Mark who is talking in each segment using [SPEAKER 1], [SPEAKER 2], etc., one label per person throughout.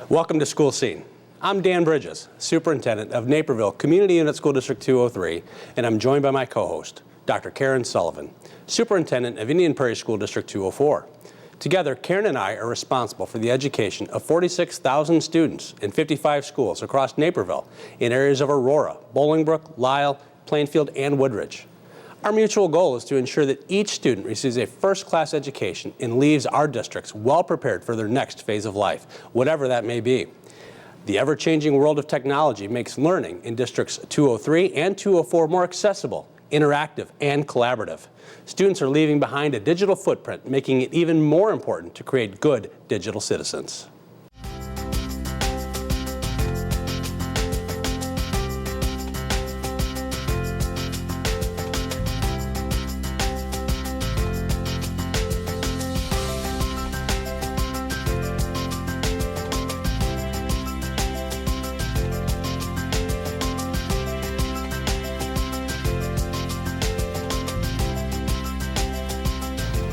[SPEAKER 1] Welcome to School Scene. I'm Dan Bridges, Superintendent of Naperville Community Unit School District 203, and I'm joined by my co-host, Dr. Karen Sullivan, Superintendent of Indian Prairie School District 204. Together, Karen and I are responsible for the education of 46,000 students in 55 schools across Naperville in areas of Aurora, Bolingbrook, Lisle, Plainfield, and Woodridge. Our mutual goal is to ensure that each student receives a first-class education and leaves our districts well prepared for their next phase of life, whatever that may be. The ever-changing world of technology makes learning in districts 203 and 204 more accessible, interactive, and collaborative. Students are leaving behind a digital footprint, making it even more important to create good digital citizens.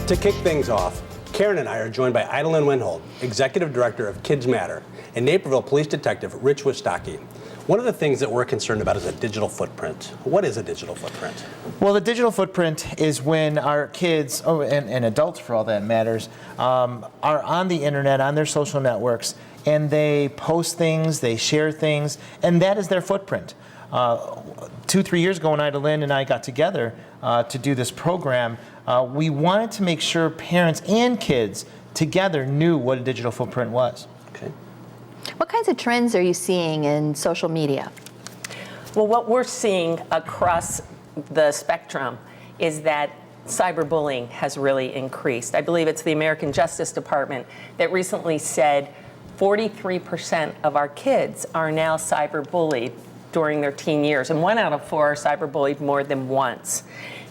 [SPEAKER 1] To kick things off, Karen and I are joined by IdaLynn Wenhold, Executive Director of KidsMatter, and Naperville Police Detective Rich Wistocki. One of the things that we're concerned about is a digital footprint. What is a digital footprint?
[SPEAKER 2] Well, the digital footprint is when our kids, and adults for all that matters, are on the internet, on their social networks, and they post things, they share things, and that is their footprint. 2-3 years ago when IdaLynn and I got together to do this program, we wanted to make sure parents and kids together knew what a digital footprint was.
[SPEAKER 1] Okay.
[SPEAKER 3] What kinds of trends are you seeing in social media?
[SPEAKER 4] Well, what we're seeing across the spectrum is that cyberbullying has really increased. I believe it's the American Justice Department that recently said 43% of our kids are now cyberbullied during their teen years, and 1 out of 4 are cyberbullied more than once.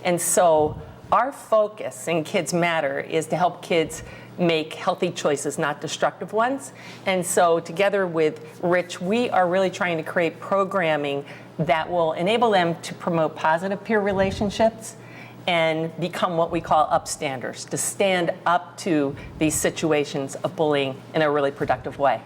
[SPEAKER 4] And so our focus in KidsMatter is to help kids make healthy choices, not destructive ones. And so together with Rich, we are really trying to create programming that will enable them to promote positive peer relationships and become what we call upstanders, to stand up to these situations of bullying in a really productive way.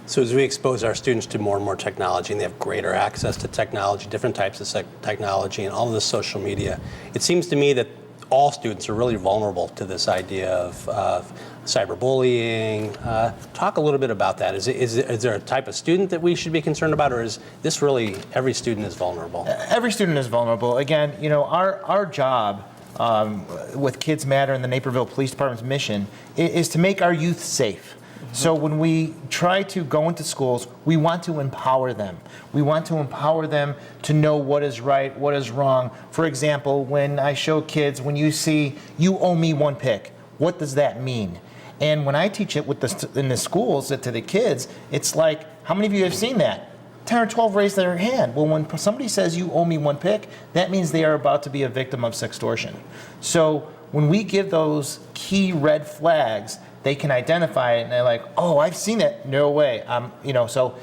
[SPEAKER 1] So as we expose our students to more and more technology, and they have greater access to technology, different types of technology, and all of this social media, it seems to me that all students are really vulnerable to this idea of cyberbullying. Talk a little bit about that. Is there a type of student that we should be concerned about, or is this really every student is vulnerable?
[SPEAKER 2] Every student is vulnerable. Again, you know, our job with KidsMatter and the Naperville Police Department's mission is to make our youth safe. So when we try to go into schools, we want to empower them. We want to empower them to know what is right, what is wrong. For example, when I show kids, when you see, you owe me one pick, what does that mean? And when I teach it in the schools to the kids, it's like, how many of you have seen that? 10 or 12 raise their hand. Well, when somebody says you owe me one pick, that means they are about to be a victim of sextortion. So when we give those key red flags, they can identify it and they're like, oh, I've seen it. No way. So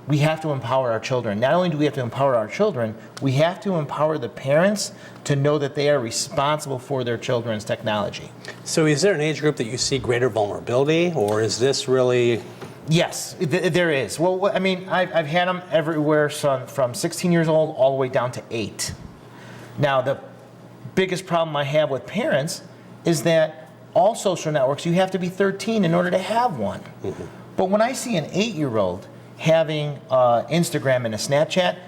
[SPEAKER 2] we have to empower our children. Not only do we have to empower our children, we have to empower the parents to know that they are responsible for their children's technology.
[SPEAKER 1] So is there an age group that you see greater vulnerability, or is this really?
[SPEAKER 2] Yes, there is. Well, I mean, I've had them everywhere from 16 years old all the way down to 8. Now, the biggest problem I have with parents is that all social networks, you have to be 13 in order to have one. Mm-hmm. But when I see an 8-year-old having Instagram and a Snapchat,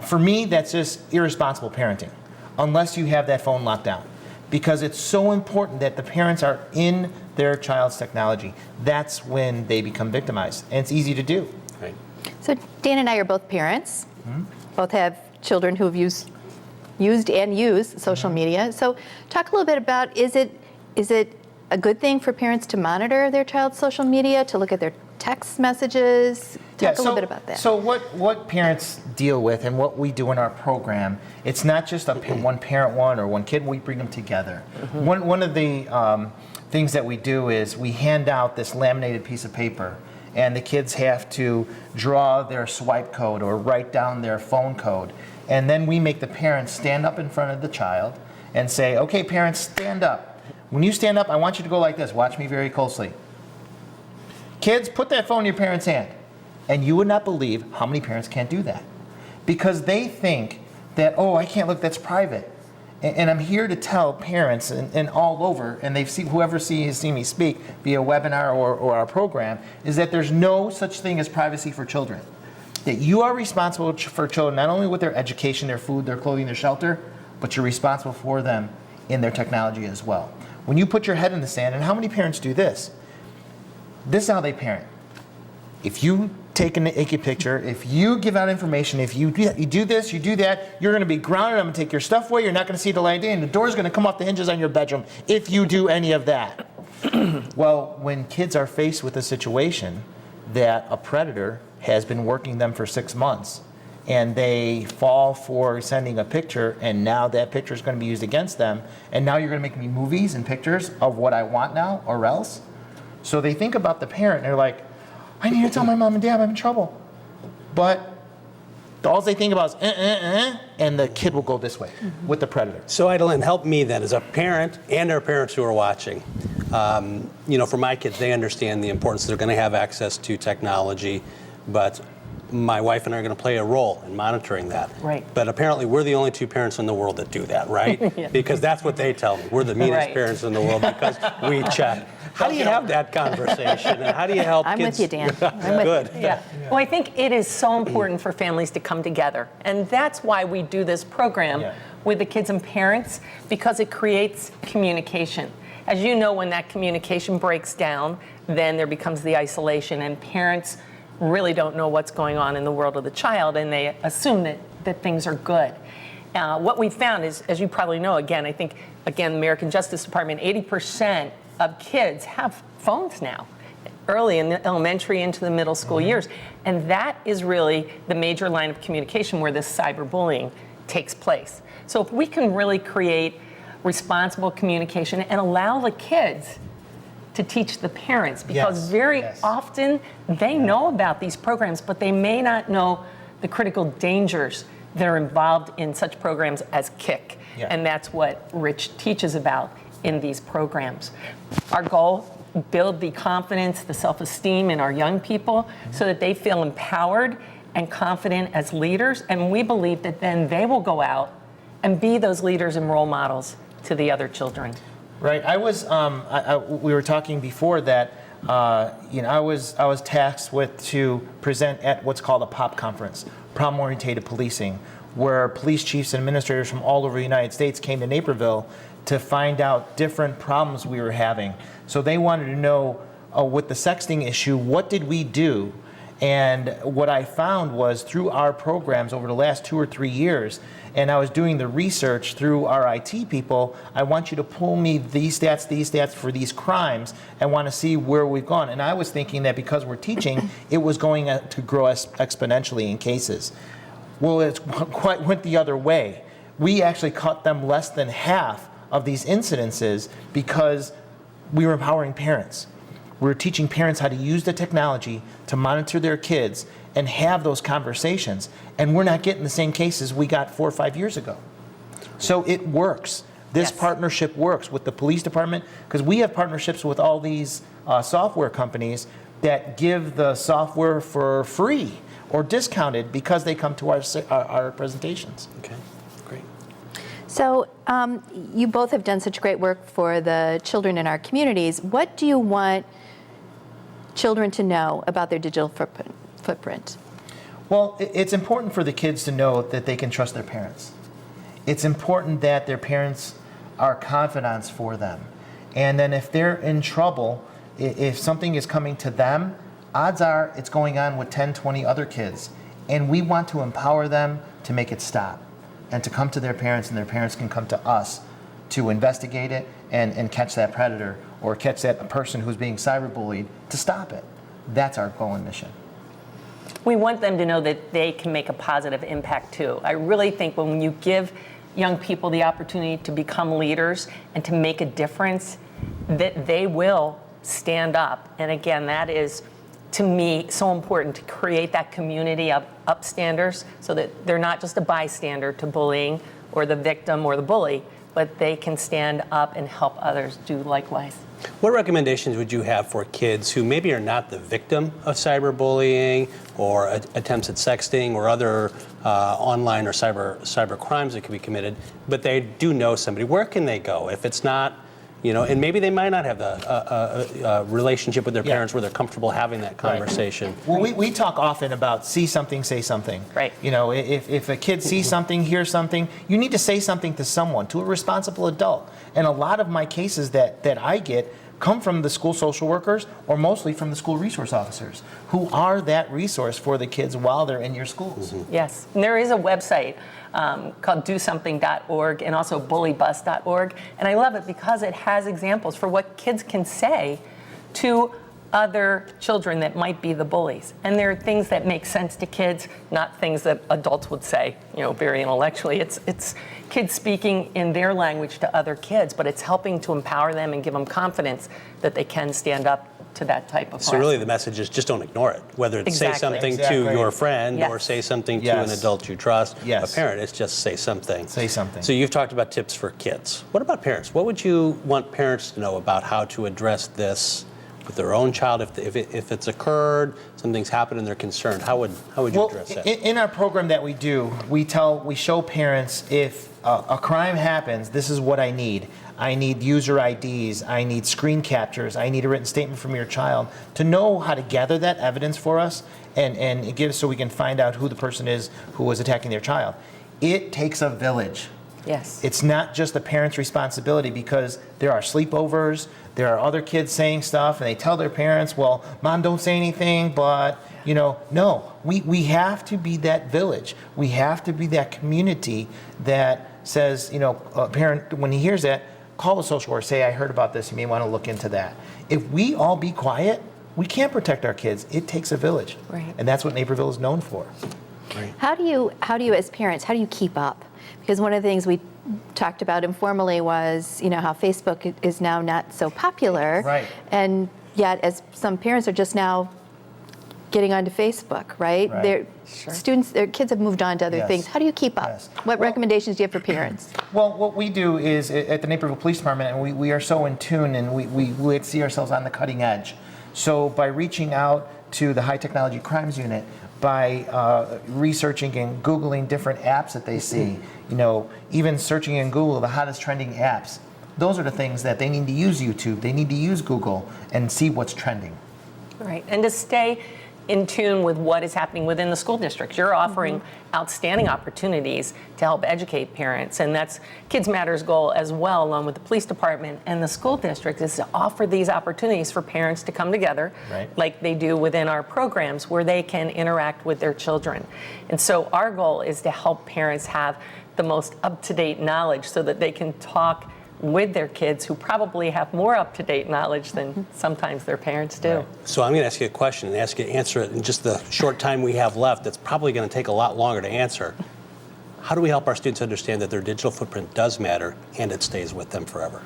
[SPEAKER 2] for me, that's just irresponsible parenting, unless you have that phone locked down. Because it's so important that the parents are in their child's technology. That's when they become victimized, and it's easy to do.
[SPEAKER 1] Right.
[SPEAKER 3] So Dan and I are both parents, both have children who have used and use social media. So talk a little bit about, is it a good thing for parents to monitor their child's social media, to look at their text messages? Talk a little bit about that.
[SPEAKER 2] So what parents deal with and what we do in our program, it's not just a one parent one or one kid, we bring them together. Mm-hmm. One of the things that we do is we hand out this laminated piece of paper, and the kids have to draw their swipe code or write down their phone code. And then we make the parents stand up in front of the child and say, okay, parents, stand up. When you stand up, I want you to go like this. Watch me very closely. Kids, put that phone in your parents' hand. And you would not believe how many parents can't do that. Because they think that, oh, I can't look, that's private. And I'm here to tell parents and all over, and they've seen, whoever has seen me speak via webinar or our program, is that there's no such thing as privacy for children. That you are responsible for children, not only with their education, their food, their clothing, their shelter, but you're responsible for them in their technology as well. When you put your head in the sand, and how many parents do this? This is how they parent. If you take a naked picture, if you give out information, if you do this, you do that, you're going to be grounded. I'm going to take your stuff away. You're not going to see the light of day, and the door's going to come off the hinges on your bedroom if you do any of that. Well, when kids are faced with a situation that a predator has been working them for 6 months, and they fall for sending a picture, and now that picture is going to be used against them, and now you're going to make me movies and pictures of what I want now, or else. So they think about the parent, and they're like, I need to tell my mom and dad I'm in trouble. But all they think about is, and the kid will go this way with the predator.
[SPEAKER 1] So IdaLynn, help me then as a parent and our parents who are watching. For my kids, they understand the importance. They're going to have access to technology, but my wife and I are going to play a role in monitoring that.
[SPEAKER 4] Right.
[SPEAKER 1] But apparently we're the only two parents in the world that do that, right?
[SPEAKER 4] Yeah.
[SPEAKER 1] Because that's what they tell me. We're the meanest
[SPEAKER 4] Right.
[SPEAKER 1] parents in the world because we check. How do you have that conversation? And how do you help
[SPEAKER 3] I'm
[SPEAKER 1] kids?
[SPEAKER 3] with you, Dan. I'm with
[SPEAKER 1] Good.
[SPEAKER 3] you.
[SPEAKER 4] Yeah. Well, I think it is so important for families to come together. And that's why we do this program with the kids and parents, because it creates communication. As you know, when that communication breaks down, then there becomes the isolation, and parents really don't know what's going on in the world of the child, and they assume that things are good. What we found is, as you probably know, I think, the American Justice Department, 80% of kids have phones now, early in the elementary into the middle school years. And that is really the major line of communication where this cyberbullying takes place. So if we can really create responsible communication and allow the kids to teach the parents, because very often they know about these programs, but they may not know the critical dangers that are involved in such programs as KIC. And that's what Rich teaches about in these programs. Our goal, build the confidence, the self-esteem in our young people so that they feel empowered and confident as leaders. And we believe that then they will go out and be those leaders and role models to the other children.
[SPEAKER 2] Right. I was. We were talking before that. I was tasked to present at what's called a POP conference, problem-oriented policing, where police chiefs and administrators from all over the United States came to Naperville to find out different problems we were having. So they wanted to know, with the sexting issue, what did we do? And what I found was through our programs over the last 2 or 3 years, and I was doing the research through our IT people, I want you to pull me these stats for these crimes, and want to see where we've gone. And I was thinking that because we're teaching, it was going to grow exponentially in cases. Well, it quite went the other way. We actually caught them less than half of these incidences because we were empowering parents. We were teaching parents how to use the technology to monitor their kids and have those conversations. And we're not getting the same cases we got 4 or 5 years ago. So it works. This partnership works with the police department, because we have partnerships with all these software companies that give the software for free or discounted because they come to our presentations.
[SPEAKER 1] Okay, great.
[SPEAKER 3] So you both have done such great work for the children in our communities. What do you want children to know about their digital footprint?
[SPEAKER 2] Well, it's important for the kids to know that they can trust their parents. It's important that their parents are confidants for them. And then if they're in trouble, if something is coming to them, odds are it's going on with 10, 20 other kids. And we want to empower them to make it stop and to come to their parents, and their parents can come to us to investigate it and catch that predator or catch that person who's being cyberbullied to stop it. That's our goal and mission.
[SPEAKER 4] We want them to know that they can make a positive impact too. I really think when you give young people the opportunity to become leaders and to make a difference, that they will stand up. And again, that is, to me, so important to create that community of upstanders so that they're not just a bystander to bullying or the victim or the bully, but they can stand up and help others do likewise.
[SPEAKER 1] What recommendations would you have for kids who maybe are not the victim of cyberbullying or attempts at sexting or other online or cyber crimes that could be committed, but they do know somebody? Where can they go if it's not, and maybe they might not have a relationship with their parents where they're comfortable having that conversation?
[SPEAKER 2] Well, we talk often about see something, say something.
[SPEAKER 4] Right.
[SPEAKER 2] If a kid sees something, hears something, you need to say something to someone, to a responsible adult. And a lot of my cases that I get come from the school social workers or mostly from the school resource officers who are that resource for the kids while they're in your schools.
[SPEAKER 4] Yes, and there is a website called dosomething.org and also bullybus.org, and I love it because it has examples for what kids can say to other children that might be the bullies. And there are things that make sense to kids, not things that adults would say, very intellectually. It's kids speaking in their language to other kids, but it's helping to empower them and give them confidence that they can stand up to that type of
[SPEAKER 1] So really the message is just don't ignore it. Whether it's say something to your friend or say something to an adult you trust, a parent, it's just say something.
[SPEAKER 2] Say something.
[SPEAKER 1] So you've talked about tips for kids. What about parents? What would you want parents to know about how to address this with their own child? If it's occurred, something's happened and they're concerned, how would you address that?
[SPEAKER 2] In our program that we do, we show parents if a crime happens, this is what I need. I need user IDs, I need screen captures, I need a written statement from your child to know how to gather that evidence for us and give so we can find out who the person is who was attacking their child. It takes a village.
[SPEAKER 4] Yes.
[SPEAKER 2] It's not just the parent's responsibility because there are sleepovers, there are other kids saying stuff and they tell their parents, well, mom, don't say anything, but, no. We have to be that village. We have to be that community that says, a parent, when he hears that, call the social worker, say, I heard about this, you may want to look into that. If we all be quiet, we can't protect our kids. It takes a village.
[SPEAKER 4] Right.
[SPEAKER 2] And that's what Naperville is known for.
[SPEAKER 1] Right.
[SPEAKER 3] How do you, as parents, how do you keep up? Because one of the things we talked about informally was, how Facebook is now not so popular.
[SPEAKER 2] Right.
[SPEAKER 3] And yet, as some parents are just now getting onto Facebook, right?
[SPEAKER 2] Right.
[SPEAKER 3] Their kids have moved on to other things. How do you keep up?
[SPEAKER 2] Yes.
[SPEAKER 3] What recommendations do you have for parents?
[SPEAKER 2] Well, what we do is at the Naperville Police Department, and we are so in tune and we see ourselves on the cutting edge. So by reaching out to the High Technology Crimes Unit, by researching and Googling different apps that they see, even searching in Google the hottest trending apps, those are the things that they need to use YouTube, they need to use Google and see what's trending.
[SPEAKER 4] Right, and to stay in tune with what is happening within the school district. You're offering outstanding opportunities to help educate parents, and that's KidsMatter's goal as well, along with the police department and the school district, is to offer these opportunities for parents to come together, like they do within our programs, where they can interact with their children. And so our goal is to help parents have the most up-to-date knowledge so that they can talk with their kids who probably have more up-to-date knowledge than sometimes their parents do.
[SPEAKER 1] Right. So I'm going to ask you a question and ask you to answer it in just the short time we have left. That's probably going to take a lot longer to answer. How do we help our students understand that their digital footprint does matter and it stays with them forever?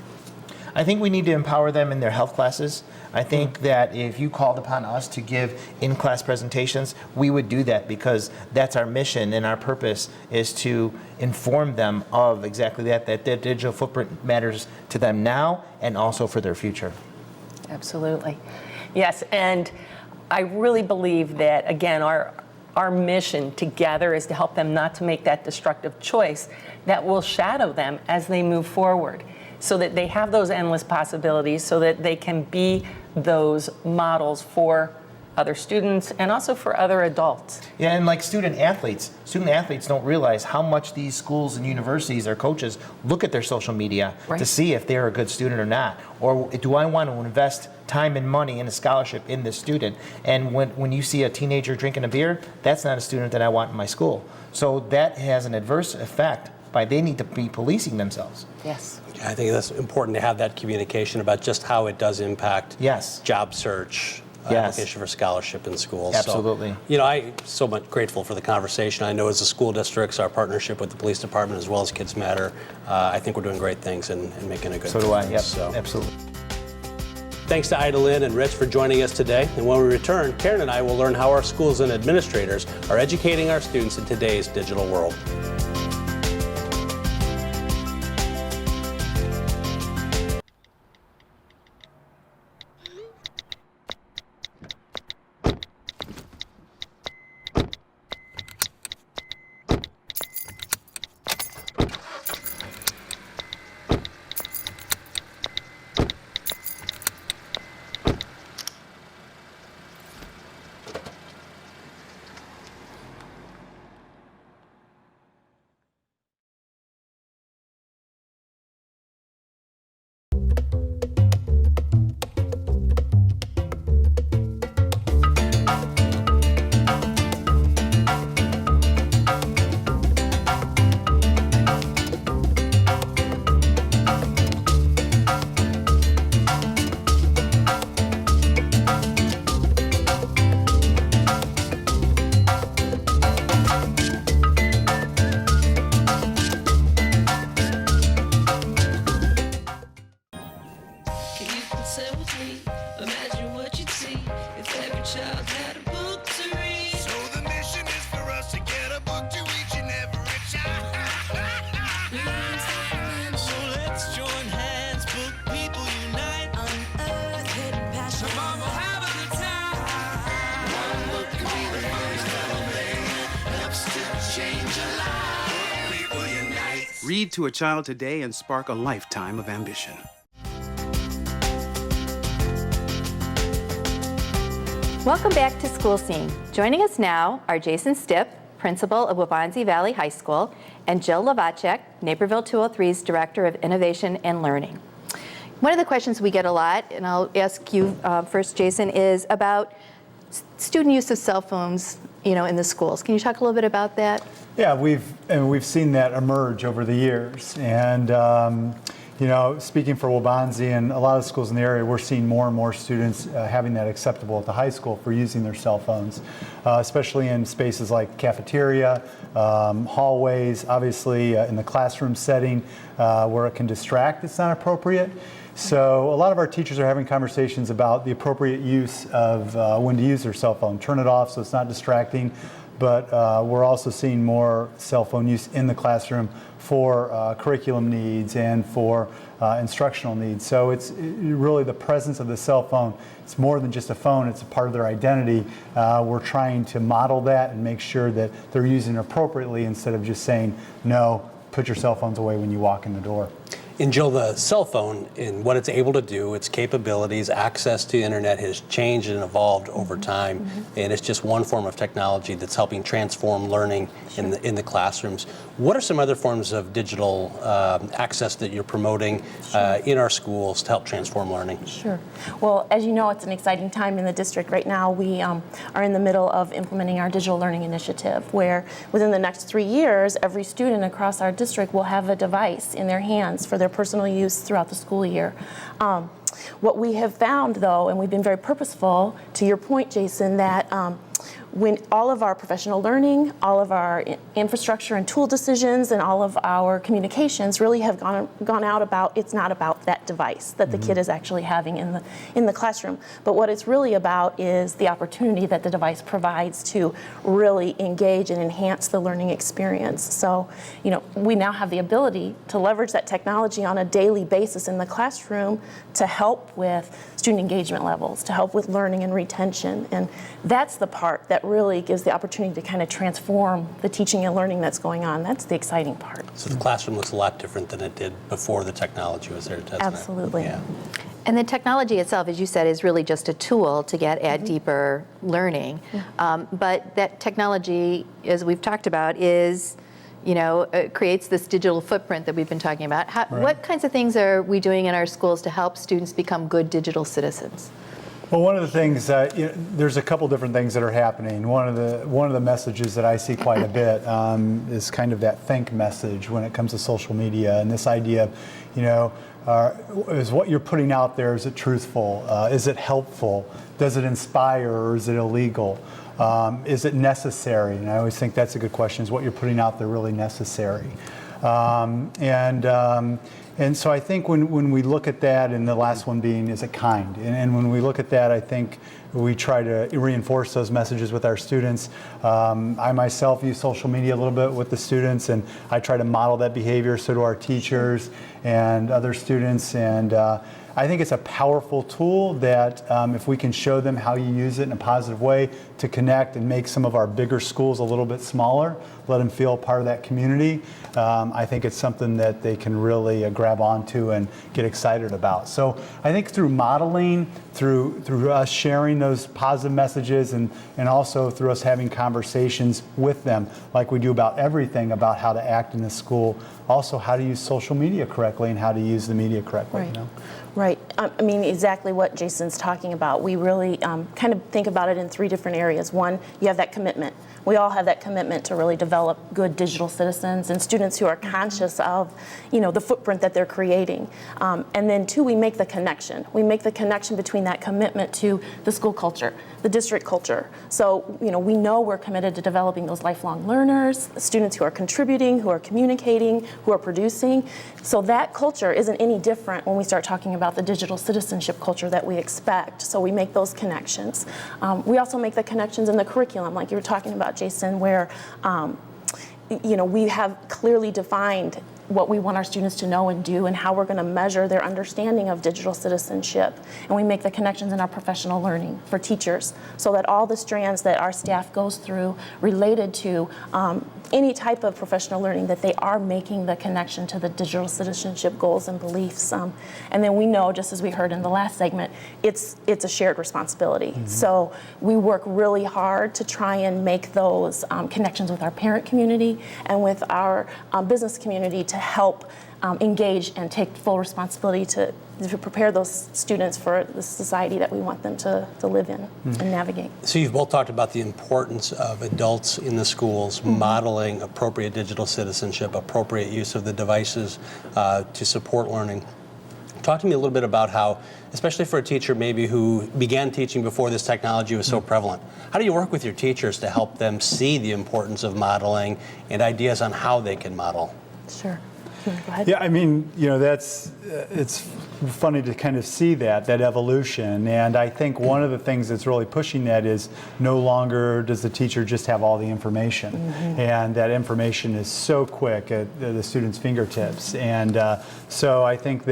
[SPEAKER 2] I think we need to empower them in their health classes. I think that if you called upon us to give in-class presentations, we would do that because that's our mission and our purpose is to inform them of exactly that their digital footprint matters to them now and also for their future.
[SPEAKER 4] Absolutely. Yes, and I really believe that, again, our mission together is to help them not to make that destructive choice that will shadow them as they move forward, so that they have those endless possibilities, so that they can be those models for other students and also for other adults.
[SPEAKER 2] Yeah, and like student athletes don't realize how much these schools and universities, their coaches, look at their social media to see if they're a good student or not. Or do I want to invest time and money in a scholarship in this student? And when you see a teenager drinking a beer, that's not a student that I want in my school. So that has an adverse effect by they need to be policing themselves.
[SPEAKER 4] Yes.
[SPEAKER 1] I think that's important to have that communication about just how it does impact job search, application for scholarship in schools.
[SPEAKER 2] Absolutely.
[SPEAKER 1] So, I'm so much grateful for the conversation. I know as the school districts, our partnership with the police department as well as KidsMatter, I think we're doing great things and making a good
[SPEAKER 2] So do I,
[SPEAKER 1] difference. So.
[SPEAKER 2] Absolutely.
[SPEAKER 1] Thanks to IdaLynn and Rich for joining us today. And when we return, Karen and I will learn how our schools and administrators are educating our students in today's digital world.
[SPEAKER 5] Read to a child today and spark a lifetime of ambition.
[SPEAKER 3] Welcome back to School Scene. Joining us now are Jason Stipp, principal of Waubonsie Valley High School, and Jill Hlavacek, Naperville 203's Director of Innovation and Learning. One of the questions we get a lot, and I'll ask you first, Jason, is about student use of cell phones, in the schools. Can you talk a little bit about that?
[SPEAKER 6] Yeah, we've seen that emerge over the years, and speaking for Waubonsie and a lot of schools in the area, we're seeing more and more students having that acceptable at the high school for using their cell phones, especially in spaces like cafeteria, hallways, obviously in the classroom setting where it can distract. It's not appropriate. So a lot of our teachers are having conversations about the appropriate use of when to use their cell phone. Turn it off so it's not distracting, but we're also seeing more cell phone use in the classroom for curriculum needs and for instructional needs. So it's really the presence of the cell phone. It's more than just a phone, it's a part of their identity. We're trying to model that and make sure that they're using it appropriately instead of just saying, no, put your cell phones away when you walk in the door.
[SPEAKER 1] And Jill, the cell phone and what it's able to do, its capabilities, access to the internet has changed and evolved over time. And it's just one form of technology that's helping transform learning in the classrooms. What are some other forms of digital access that you're promoting in our schools to help transform learning?
[SPEAKER 7] Sure. Well, as you know, it's an exciting time in the district right now. We are in the middle of implementing our digital learning initiative, where within the next 3 years, every student across our district will have a device in their hands for their personal use throughout the school year. What we have found, though, and we've been very purposeful, to your point, Jason, that when all of our professional learning, all of our infrastructure and tool decisions, and all of our communications really have gone out about, it's not about that device that the kid is actually having in the classroom, but what it's really about is the opportunity that the device provides to really engage and enhance the learning experience. So, we now have the ability to leverage that technology on a daily basis in the classroom to help with student engagement levels, to help with learning and retention, and that's the part that really gives the opportunity to kind of transform the teaching and learning that's going on. That's the exciting part.
[SPEAKER 1] So the classroom looks a lot different than it did before the technology was there, doesn't it?
[SPEAKER 7] Absolutely.
[SPEAKER 1] Yeah.
[SPEAKER 3] And the technology itself, as you said, is really just a tool to get at deeper learning. But that technology, as we've talked about, is creates this digital footprint that we've been talking about. What kinds of things are we doing in our schools to help students become good digital citizens?
[SPEAKER 6] Well, one of the things, there's a couple different things that are happening. One of the messages that I see quite a bit is kind of that think message when it comes to social media, and this idea of, is what you're putting out there, is it truthful? Is it helpful? Does it inspire, or is it illegal? Is it necessary? And I always think that's a good question, is what you're putting out there really necessary? And so I think when we look at that, and the last one being, is it kind? And when we look at that, I think we try to reinforce those messages with our students. I myself use social media a little bit with the students, and I try to model that behavior, so do our teachers and other students. And I think it's a powerful tool that if we can show them how you use it in a positive way to connect and make some of our bigger schools a little bit smaller, let them feel part of that community, I think it's something that they can really grab onto and get excited about. So I think through modeling, through us sharing those positive messages, and also through us having conversations with them like we do about everything about how to act in the school, also how to use social media correctly and how to use the media correctly.
[SPEAKER 7] Right. Right. I mean, exactly what Jason's talking about. We really kind of think about it in 3 different areas. One, you have that commitment. We all have that commitment to really develop good digital citizens and students who are conscious of, the footprint that they're creating. And then 2, we make the connection. We make the connection between that commitment to the school culture, the district culture. So, we know we're committed to developing those lifelong learners, students who are contributing, who are communicating, who are producing. So that culture isn't any different when we start talking about the digital citizenship culture that we expect. So we make those connections. We also make the connections in the curriculum, like you were talking about, Jason, where we have clearly defined what we want our students to know and do and how we're going to measure their understanding of digital citizenship. And we make the connections in our professional learning for teachers so that all the strands that our staff goes through related to any type of professional learning, that they are making the connection to the digital citizenship goals and beliefs. And then we know, just as we heard in the last segment, it's a shared responsibility. So we work really hard to try and make those connections with our parent community and with our business community to help engage and take full responsibility to prepare those students for the society that we want them to live in and navigate.
[SPEAKER 1] So you've both talked about the importance of adults in the schools modeling appropriate digital citizenship, appropriate use of the devices to support learning. Talk to me a little bit about how, especially for a teacher maybe who began teaching before this technology was so prevalent, how do you work with your teachers to help them see the importance of modeling and ideas on how they can model?
[SPEAKER 7] Sure. Go ahead.
[SPEAKER 6] Yeah, I mean, it's funny to kind of see that evolution. And I think one of the things that's really pushing that is no longer does the teacher just have all the information. And that information is so quick at the students' fingertips. And so I think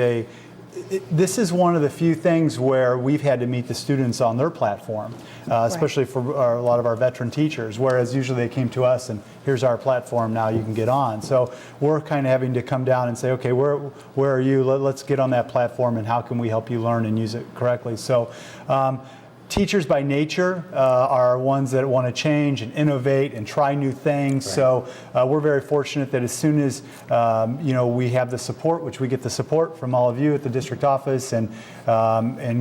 [SPEAKER 6] this is one of the few things where we've had to meet the students on their platform, especially for a lot of our veteran teachers, whereas usually they came to us and here's our platform, now you can get on. So we're kind of having to come down and say, okay, where are you? Let's get on that platform and how can we help you learn and use it correctly? So teachers by nature are ones that want to change and innovate and try new things. Right. So we're very fortunate that as soon as we have the support, which we get the support from all of you at the district office, and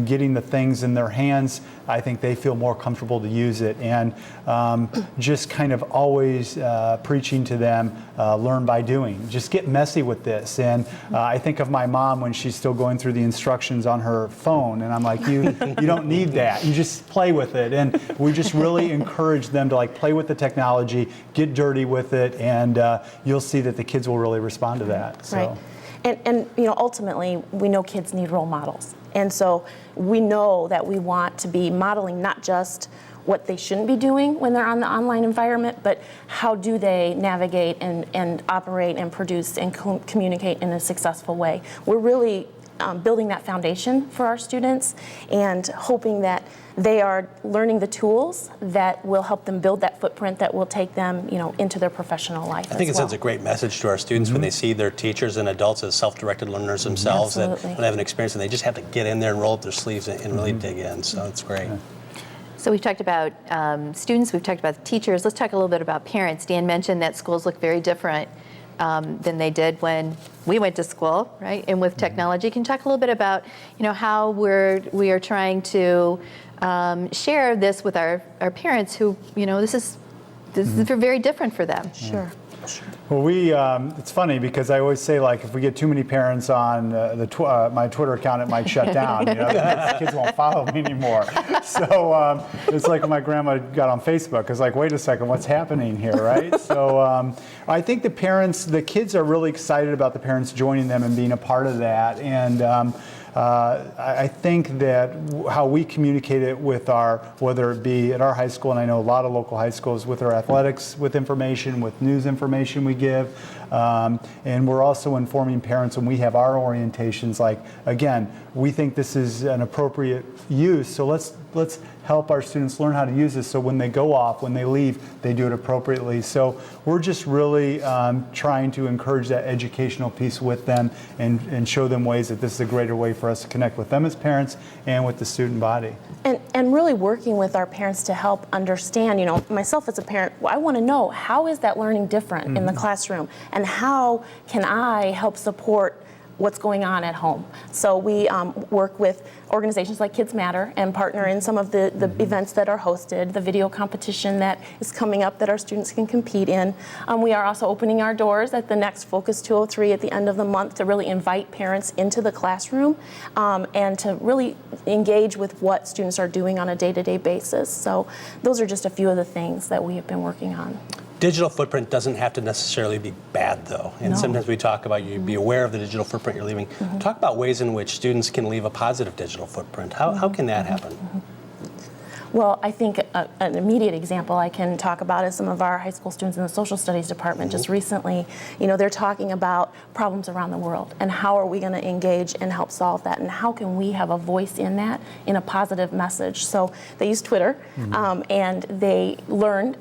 [SPEAKER 6] getting the things in their hands, I think they feel more comfortable to use it. And just kind of always preaching to them, learn by doing. Just get messy with this. And I think of my mom when she's still going through the instructions on her phone, and I'm like, you don't need that. You just play with it. And we just really encourage them to play with the technology, get dirty with it, and you'll see that the kids will really respond to that. So.
[SPEAKER 7] Right. And ultimately, we know kids need role models. And so we know that we want to be modeling not just what they shouldn't be doing when they're on the online environment, but how do they navigate and operate and produce and communicate in a successful way. We're really building that foundation for our students and hoping that they are learning the tools that will help them build that footprint that will take them, into their professional life.
[SPEAKER 1] I think it sends a great message to our students when they see their teachers and adults as self-directed learners themselves that when they have an experience and they just have to get in there and roll up their sleeves and really dig in. So it's great.
[SPEAKER 3] So we've talked about students, we've talked about teachers. Let's talk a little bit about parents. Dan mentioned that schools look very different than they did when we went to school, right? And with technology, can you talk a little bit about, how we are trying to share this with our parents who, this is very different for them.
[SPEAKER 7] Sure.
[SPEAKER 6] Well, it's funny because I always say, if we get too many parents on my Twitter account, it might shut down. The kids won't follow me anymore. So it's like when my grandma got on Facebook. It's like, wait a second, what's happening here, right? So I think the kids are really excited about the parents joining them and being a part of that. And I think that how we communicate it with whether it be at our high school, and I know a lot of local high schools, with our athletics, with information, with news information we give, and we're also informing parents when we have our orientations. Again, we think this is an appropriate use, so let's help our students learn how to use this so when they go off, when they leave, they do it appropriately. So we're just really trying to encourage that educational piece with them and show them ways that this is a greater way for us to connect with them as parents and with the student body.
[SPEAKER 7] And really working with our parents to help understand, myself as a parent, I want to know, how is that learning different in the classroom? And how can I help support what's going on at home? So we work with organizations like KidsMatter and partner in some of the events that are hosted, the video competition that is coming up that our students can compete in. We are also opening our doors at the next Focus 203 at the end of the month to really invite parents into the classroom and to really engage with what students are doing on a day-to-day basis. So those are just a few of the things that we have been working on.
[SPEAKER 1] Digital footprint doesn't have to necessarily be bad, though. And sometimes we talk about you be aware of the digital footprint you're leaving. Talk about ways in which students can leave a positive digital footprint. How can that happen?
[SPEAKER 7] Well, I think an immediate example I can talk about is some of our high school students in the social studies department just recently. They're talking about problems around the world and how are we going to engage and help solve that, and how can we have a voice in that in a positive message. So they use Twitter, and they learned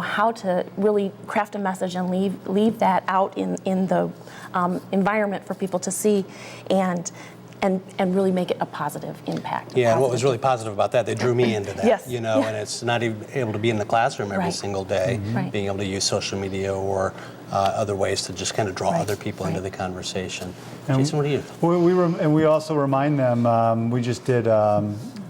[SPEAKER 7] how to really craft a message and leave that out in the environment for people to see and really make it a positive impact.
[SPEAKER 1] Yeah, and what was really positive about that, they drew me into that.
[SPEAKER 7] Yes.
[SPEAKER 1] And it's not even able to be in the classroom every
[SPEAKER 7] Right.
[SPEAKER 1] single day,
[SPEAKER 7] Right.
[SPEAKER 1] being able to use social media or other ways to just kind of draw
[SPEAKER 7] Right.
[SPEAKER 1] other people into
[SPEAKER 7] Right.
[SPEAKER 1] the conversation.
[SPEAKER 6] And
[SPEAKER 1] Jason, what do you?
[SPEAKER 6] We also remind them, we just did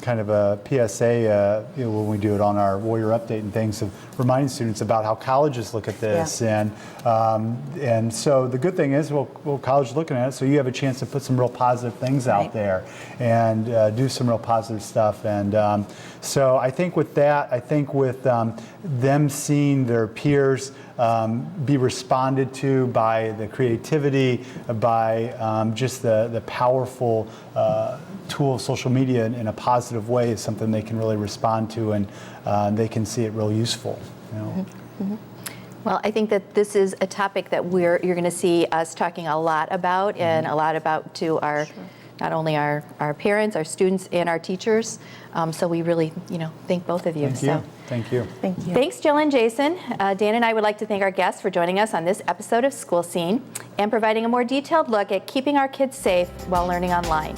[SPEAKER 6] kind of a PSA when we do it on our Warrior Update and things, of reminding students about how colleges look at this.
[SPEAKER 7] Yeah.
[SPEAKER 6] And so the good thing is, well, college is looking at it, so you have a chance to put some real positive things out
[SPEAKER 3] Right.
[SPEAKER 6] there and do some real positive stuff. And so I think with that, with them seeing their peers be responded to by the creativity, by just the powerful tool of social media in a positive way, is something they can really respond to, and they can see it real useful.
[SPEAKER 3] Well, I think that this is a topic that you're going to see us talking a lot about, and a lot about to our, not only our parents, our students, and our teachers. So we really, thank both of you.
[SPEAKER 6] Thank you. Thank you.
[SPEAKER 7] Thank you.
[SPEAKER 3] Thanks, Jill and Jason. Dan and I would like to thank our guests for joining us on this episode of School Scene and providing a more detailed look at keeping our kids safe while learning online.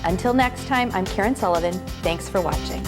[SPEAKER 3] Until next time, I'm Karen Sullivan. Thanks for watching.